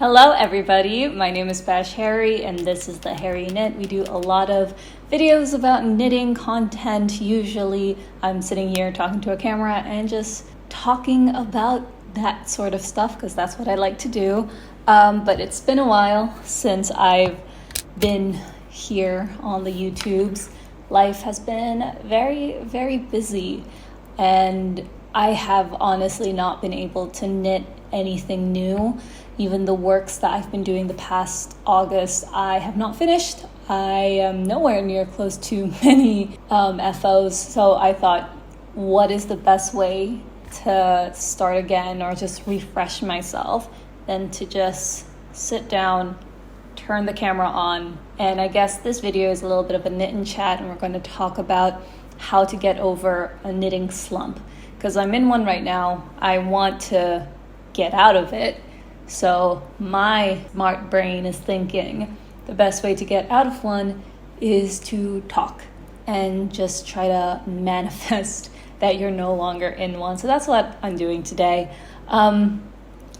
Hello everybody, my name is Bash Harry and this is the Harry Knit. We do a lot of videos about knitting content. Usually I'm sitting here talking to a camera and just talking about that sort of stuff because that's what I like to do. But it's been a while since I've been here on the YouTubes. Life has been very, very busy and I have honestly not been able to knit anything new. Even the works that I've been doing the past August, I have not finished. I am nowhere near close to many FOs. So I thought, what is the best way to start again or just refresh myself than to just sit down, turn the camera on. And I guess this video is a little bit of a knit and chat, and we're going to talk about how to get over a knitting slump. Because I'm in one right now. I want to get out of it. So my smart brain is thinking the best way to get out of one is to talk and just try to manifest that you're no longer in one. So that's what I'm doing today.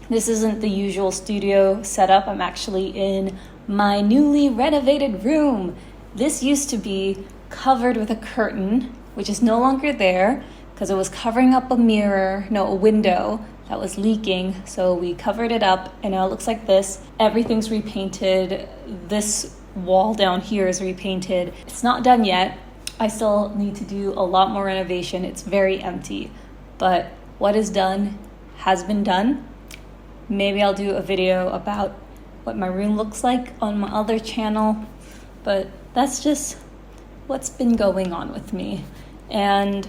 This isn't the usual studio setup. I'm actually in my newly renovated room. This used to be covered with a curtain, which is no longer there because it was covering up a window that was leaking, so we covered it up and now it looks like this. Everything's repainted. This wall down here is repainted. It's not done yet. I still need to do a lot more renovation. It's very empty, but what is done has been done. Maybe I'll do a video about what my room looks like on my other channel, but that's just what's been going on with me. And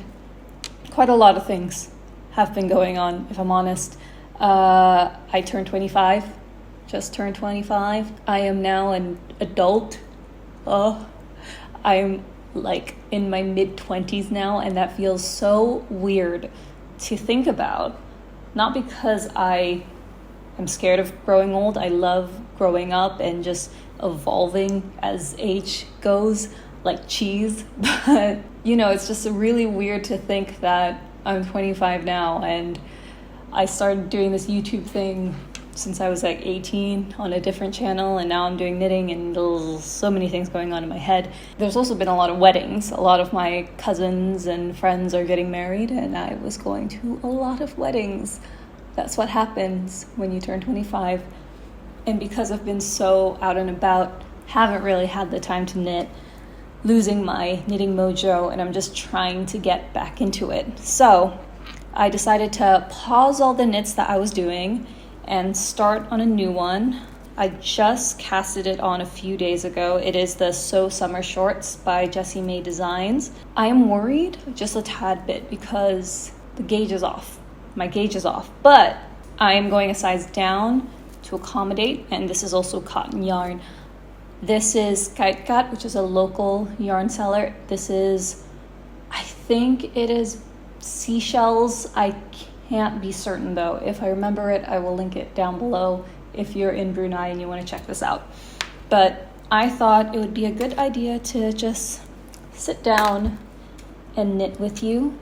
quite a lot of things have been going on, if I'm honest. I turned 25, just turned 25. I am now an adult. I'm like in my mid-20s now, and that feels so weird to think about. Not because I am scared of growing old. I love growing up and just evolving as age goes, like cheese. But, it's just really weird to think that I'm 25 now, and I started doing this YouTube thing since I was like 18 on a different channel, and now I'm doing knitting, and there's so many things going on in my head. There's also been a lot of weddings. A lot of my cousins and friends are getting married, and I was going to a lot of weddings. That's what happens when you turn 25. And because I've been so out and about, haven't really had the time to knit, losing my knitting mojo, and I'm just trying to get back into it. So I decided to pause all the knits that I was doing and start on a new one. I just casted it on a few days ago. It is the So Summer Shorts by Jessie May Designs. I am worried just a tad bit because the gauge is off. My gauge is off, but I am going a size down to accommodate, and this is also cotton yarn. This is Kite Kat, which is a local yarn seller. This is, I think it is Seashells. I can't be certain though. If I remember it, I will link it down below if you're in Brunei and you want to check this out. But I thought it would be a good idea to just sit down and knit with you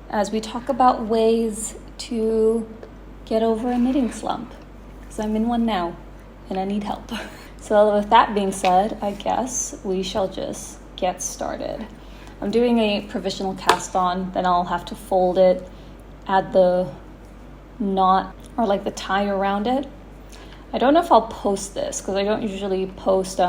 as we talk about ways to get over a knitting slump, because I'm in one now and I need help. So with that being said, I guess we shall just get started. I'm doing a provisional cast on, then I'll have to fold it, add the knot or like the tie around it. I don't know if I'll post this because I don't usually post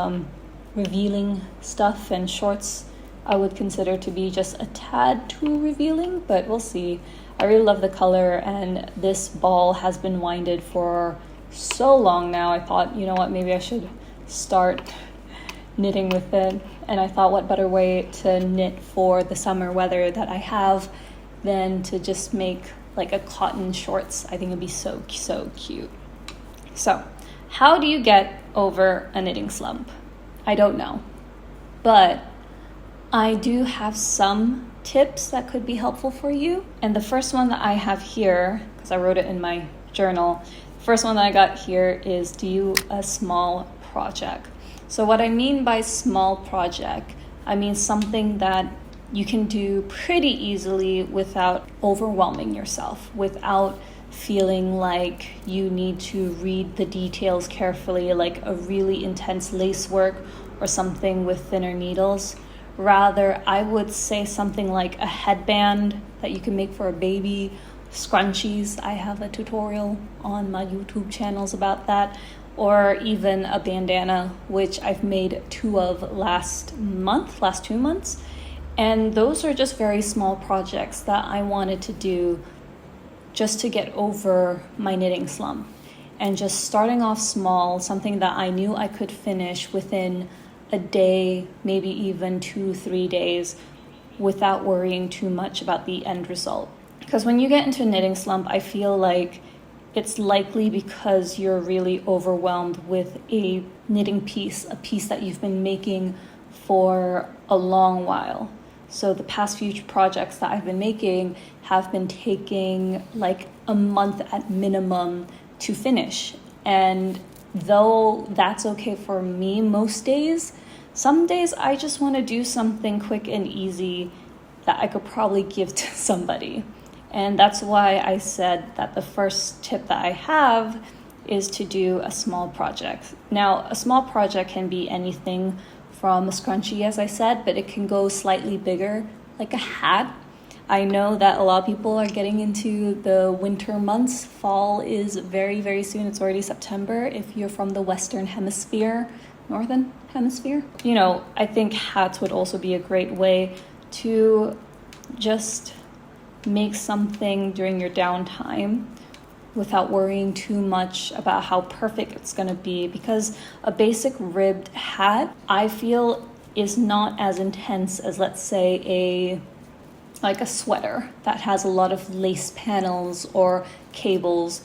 revealing stuff, and shorts I would consider to be just a tad too revealing, but we'll see. I really love the color, and this ball has been winded for so long now. I thought, maybe I should start knitting with it, and I thought what better way to knit for the summer weather that I have than to just make like a cotton shorts. I think it'd be so cute. So how do you get over a knitting slump? I don't know, but I do have some tips that could be helpful for you. And the first one that I have here, because I wrote it in my journal, the first one that I got here is do a small project. So what I mean by small project, I mean something that you can do pretty easily without overwhelming yourself, without feeling like you need to read the details carefully, like a really intense lace work or something with thinner needles. Rather, I would say something like a headband that you can make for a baby, scrunchies. I have a tutorial on my YouTube channels about that, or even a bandana, which I've made 2 of last 2 months. And those are just very small projects that I wanted to do just to get over my knitting slump. And just starting off small, something that I knew I could finish within a day, maybe even 2-3 days, without worrying too much about the end result. Because when you get into a knitting slump, I feel like it's likely because you're really overwhelmed with a knitting piece, a piece that you've been making for a long while. So the past few projects that I've been making have been taking like a month at minimum to finish. And though that's okay for me most days, some days I just want to do something quick and easy that I could probably give to somebody. And that's why I said that the first tip that I have is to do a small project. Now, a small project can be anything from a scrunchie, as I said, but it can go slightly bigger, like a hat. I know that a lot of people are getting into the winter months. Fall is very, very soon. It's already September if you're from the Western Hemisphere, Northern Hemisphere. You know, I think hats would also be a great way to just make something during your downtime without worrying too much about how perfect it's going to be, because a basic ribbed hat, I feel, is not as intense as, let's say, a sweater that has a lot of lace panels or cables,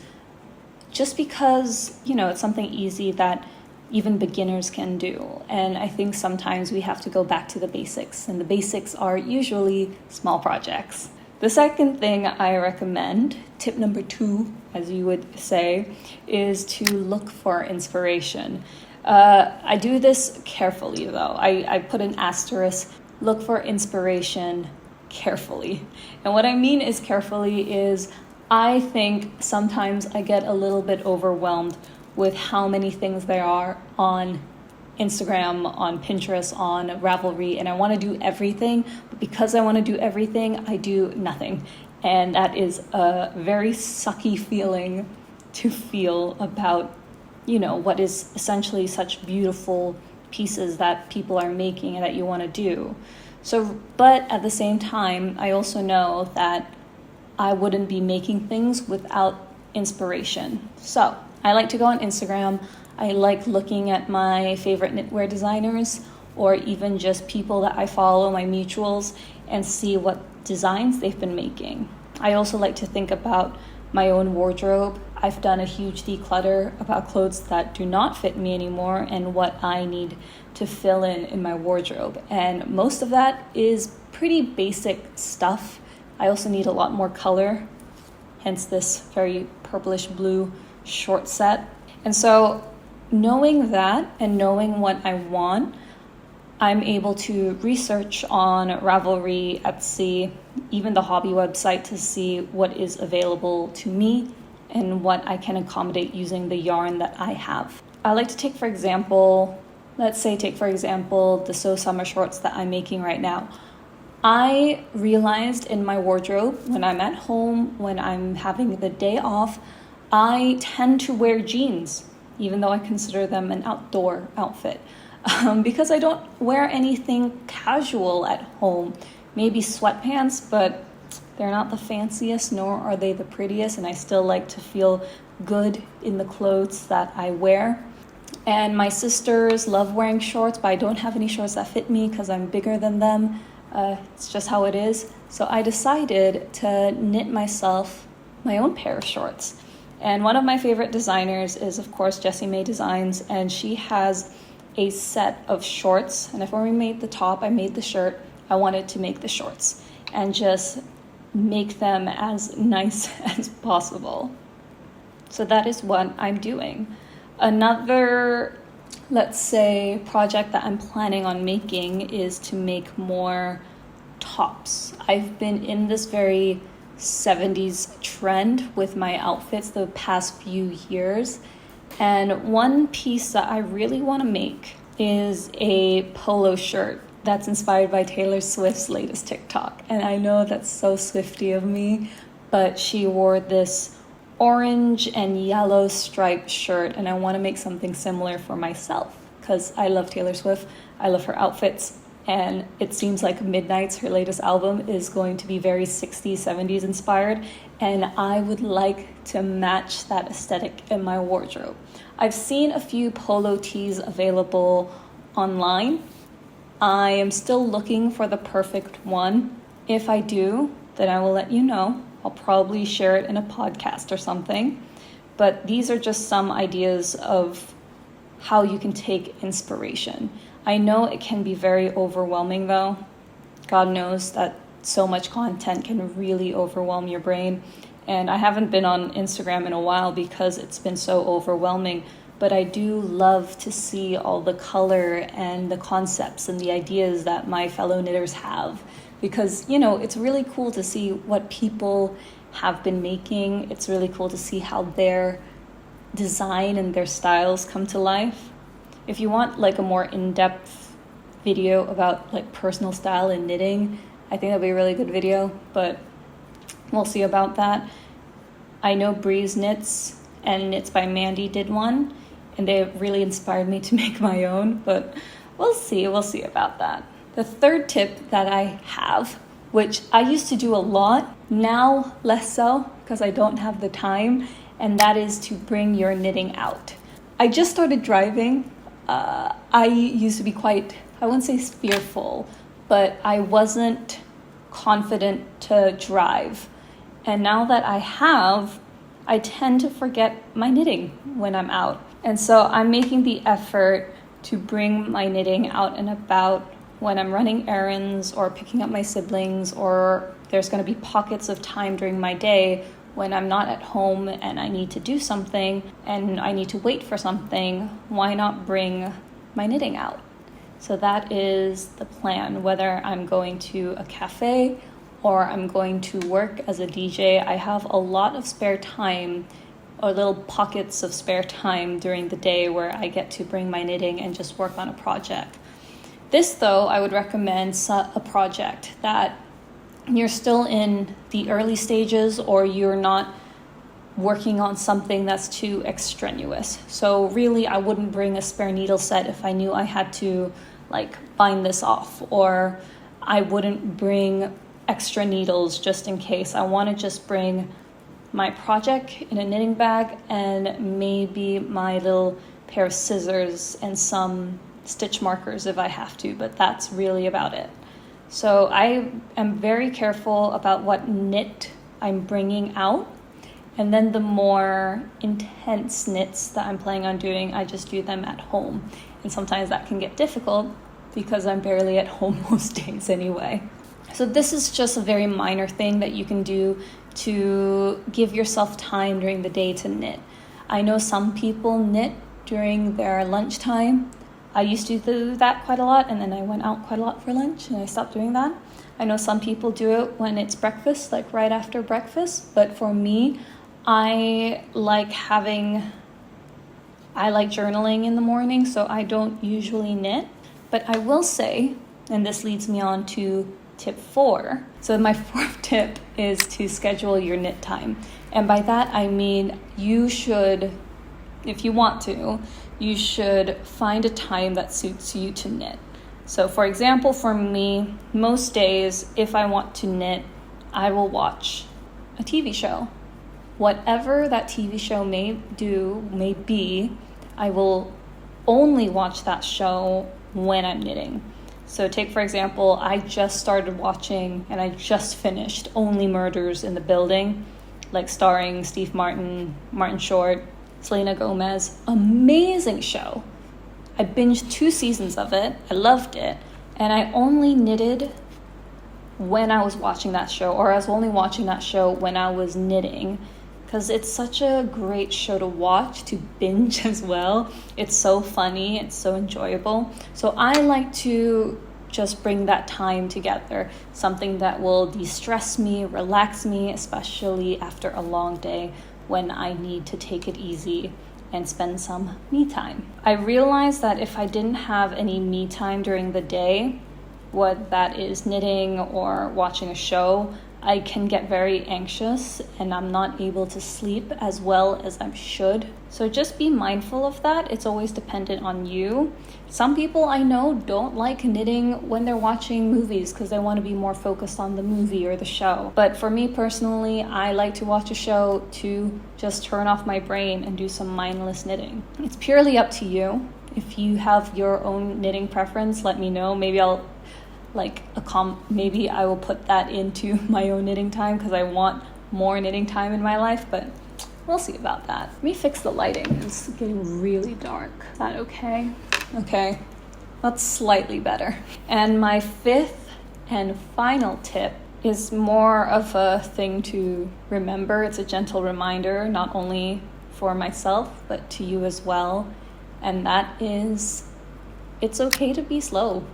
just because, you know, it's something easy that even beginners can do. And I think sometimes we have to go back to the basics, and the basics are usually small projects. The second thing I recommend, tip number 2, as you would say, is to look for inspiration. I do this carefully, though. I put an asterisk, look for inspiration carefully. And what I mean is carefully is I think sometimes I get a little bit overwhelmed with how many things there are on Instagram, on Pinterest, on Ravelry, and I want to do everything. But because I want to do everything, I do nothing. And that is a very sucky feeling to feel about, you know, what is essentially such beautiful pieces that people are making and that you want to do. So, but at the same time, I also know that I wouldn't be making things without inspiration. So I like to go on Instagram. I like looking at my favorite knitwear designers, or even just people that I follow, my mutuals, and see what designs they've been making. I also like to think about my own wardrobe. I've done a huge declutter about clothes that do not fit me anymore and what I need to fill in my wardrobe. And most of that is pretty basic stuff. I also need a lot more color, hence this very purplish blue short set. And so knowing that and knowing what I want, I'm able to research on Ravelry, Etsy, even the hobby website to see what is available to me and what I can accommodate using the yarn that I have. I like to take for example the So Summer shorts that I'm making right now. I realized in my wardrobe, when I'm at home, when I'm having the day off, I tend to wear jeans, even though I consider them an outdoor outfit, because I don't wear anything casual at home. Maybe sweatpants, but they're not the fanciest, nor are they the prettiest, and I still like to feel good in the clothes that I wear. And my sisters love wearing shorts, but I don't have any shorts that fit me because I'm bigger than them. It's just how it is. So I decided to knit myself my own pair of shorts. And one of my favorite designers is, of course, Jessie May Designs, and she has a set of shorts. And if I made the top, I made the shirt, I wanted to make the shorts and just make them as nice as possible. So that is what I'm doing. Another, let's say, project that I'm planning on making is to make more tops. I've been in this very 70s trend with my outfits the past few years. And one piece that I really want to make is a polo shirt that's inspired by Taylor Swift's latest TikTok. And I know that's so Swiftie of me, but she wore this orange and yellow striped shirt, and I want to make something similar for myself because I love Taylor Swift. I love her outfits, and it seems like Midnight's, her latest album, is going to be very 60s, 70s inspired, and I would like to match that aesthetic in my wardrobe. I've seen a few polo tees available online. I am still looking for the perfect one. If I do, then I will let you know. I'll probably share it in a podcast or something. But these are just some ideas of how you can take inspiration. I know it can be very overwhelming though. God knows that so much content can really overwhelm your brain. And I haven't been on Instagram in a while because it's been so overwhelming. But I do love to see all the color and the concepts and the ideas that my fellow knitters have. Because, it's really cool to see what people have been making. It's really cool to see how their design and their styles come to life. If you want like a more in-depth video about like personal style and knitting, I think that'd be a really good video, but we'll see about that. I know Breeze Knits and Knits by Mandy did one, and they really inspired me to make my own, but we'll see about that. The third tip that I have, which I used to do a lot, now less so because I don't have the time, and that is to bring your knitting out. I just started driving. I used to be quite, I wouldn't say fearful, but I wasn't confident to drive. And now that I have, I tend to forget my knitting when I'm out. And so I'm making the effort to bring my knitting out and about when I'm running errands or picking up my siblings, or there's going to be pockets of time during my day when I'm not at home and I need to do something and I need to wait for something. Why not bring my knitting out? So that is the plan. Whether I'm going to a cafe or I'm going to work as a DJ, I have a lot of spare time, or little pockets of spare time during the day where I get to bring my knitting and just work on a project. This, though, I would recommend a project that you're still in the early stages, or you're not working on something that's too extraneous. So really, I wouldn't bring a spare needle set if I knew I had to bind this off, or I wouldn't bring extra needles just in case. I want to just bring my project in a knitting bag and maybe my little pair of scissors and some stitch markers if I have to, but that's really about it. So I am very careful about what knit I'm bringing out, and then the more intense knits that I'm planning on doing, I just do them at home. And sometimes that can get difficult because I'm barely at home most days anyway. So this is just a very minor thing that you can do to give yourself time during the day to knit. I know some people knit during their lunchtime. I used to do that quite a lot, and then I went out quite a lot for lunch and I stopped doing that. I know some people do it when it's breakfast, like right after breakfast, but for me, I like journaling in the morning, so I don't usually knit. But I will say, and this leads me on to tip 4. So my 4th tip is to schedule your knit time. And by that, I mean you should, if you want to, you should find a time that suits you to knit. So for example, for me, most days, if I want to knit, I will watch a TV show. Whatever that TV show may be, I will only watch that show when I'm knitting. So take, for example, I just started watching and I just finished Only Murders in the Building, starring Steve Martin, Martin Short, Selena Gomez. Amazing show. I binged 2 seasons of it. I loved it. And I only knitted when I was watching that show, or I was only watching that show when I was knitting, because it's such a great show to watch, to binge as well. It's so funny. It's so enjoyable. So I like to just bring that time together, something that will de-stress me, relax me, especially after a long day when I need to take it easy and spend some me time. I realized that if I didn't have any me time during the day, what that is knitting or watching a show, I can get very anxious and I'm not able to sleep as well as I should. So just be mindful of that. It's always dependent on you. Some people I know don't like knitting when they're watching movies because they want to be more focused on the movie or the show. But for me personally, I like to watch a show to just turn off my brain and do some mindless knitting. It's purely up to you. If you have your own knitting preference, let me know. Maybe maybe I will put that into my own knitting time because I want more knitting time in my life, but we'll see about that. Let me fix the lighting. It's getting really dark. Is that okay? Okay, that's slightly better. And my fifth and final tip is more of a thing to remember. It's a gentle reminder, not only for myself, but to you as well. And that is, it's okay to be slow.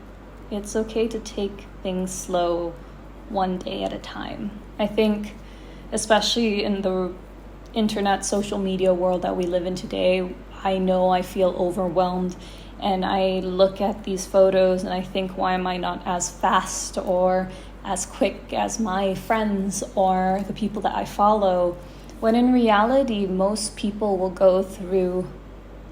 It's okay to take things slow, one day at a time. I think, especially in the internet, social media world that we live in today, I know I feel overwhelmed and I look at these photos and I think, why am I not as fast or as quick as my friends or the people that I follow? When in reality, most people will go through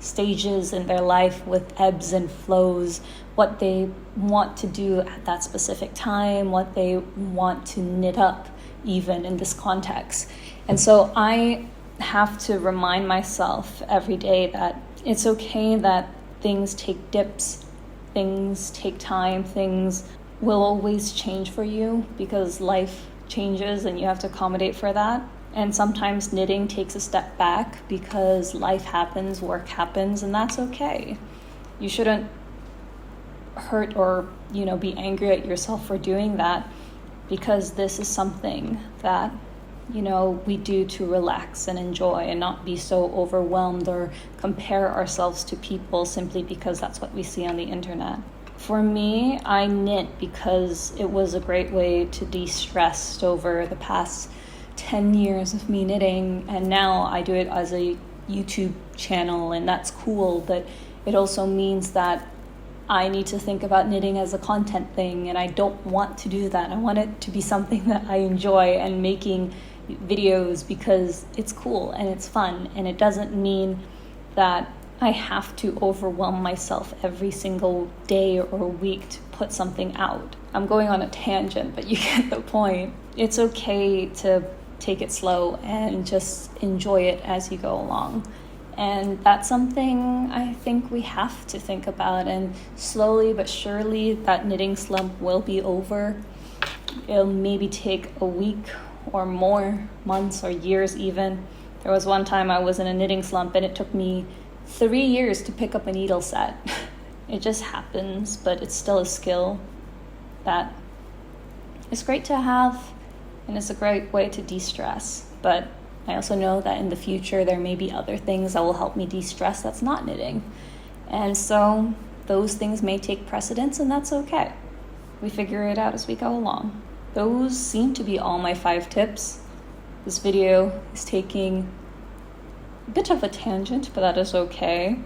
stages in their life with ebbs and flows, what they want to do at that specific time, what they want to knit up even in this context. And so I have to remind myself every day that it's okay that things take dips, things take time, things will always change for you because life changes and you have to accommodate for that. And sometimes knitting takes a step back because life happens, work happens, and that's okay. You shouldn't hurt or, be angry at yourself for doing that because this is something that, we do to relax and enjoy and not be so overwhelmed or compare ourselves to people simply because that's what we see on the internet. For me, I knit because it was a great way to de-stress over the past 10 years of me knitting, and now I do it as a YouTube channel, and that's cool, but it also means that I need to think about knitting as a content thing, and I don't want to do that. I want it to be something that I enjoy, and making videos because it's cool and it's fun, and it doesn't mean that I have to overwhelm myself every single day or week to put something out. I'm going on a tangent, but you get the point. It's okay to take it slow and just enjoy it as you go along. And that's something I think we have to think about, and slowly but surely that knitting slump will be over. It'll maybe take a week or more, months or years even. There was one time I was in a knitting slump and it took me 3 years to pick up a needle set. It just happens, but it's still a skill that is great to have, and it's a great way to de-stress. But I also know that in the future there may be other things that will help me de-stress that's not knitting. And so those things may take precedence, and that's okay. We figure it out as we go along. Those seem to be all my 5 tips. This video is taking a bit of a tangent, but that is okay.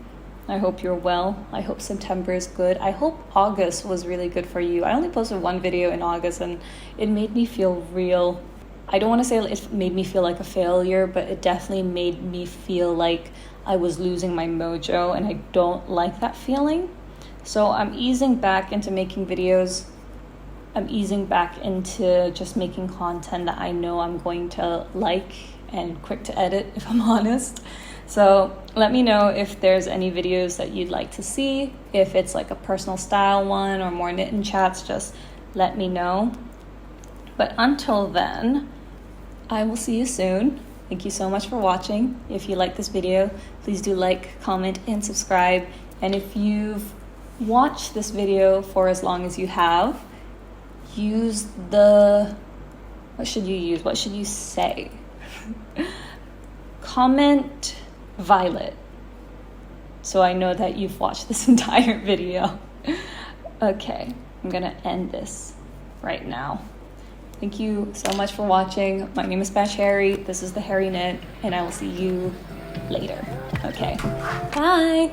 I hope you're well. I hope September is good. I hope August was really good for you. I only posted 1 video in August and it made me feel real. I don't want to say it made me feel like a failure, but it definitely made me feel like I was losing my mojo, and I don't like that feeling. So I'm easing back into making videos. I'm easing back into just making content that I know I'm going to like and quick to edit, if I'm honest. So let me know if there's any videos that you'd like to see. If it's like a personal style one or more knit and chats, just let me know. But until then, I will see you soon. Thank you so much for watching. If you like this video, please do like, comment, and subscribe. And if you've watched this video for as long as you have, use the, what should you use? What should you say? Comment Violet, so I know that you've watched this entire video. Okay, I'm gonna end this right now. Thank you so much for watching. My name is Bash Harry. This is the Harry Knit, and I will see you later. Okay, bye.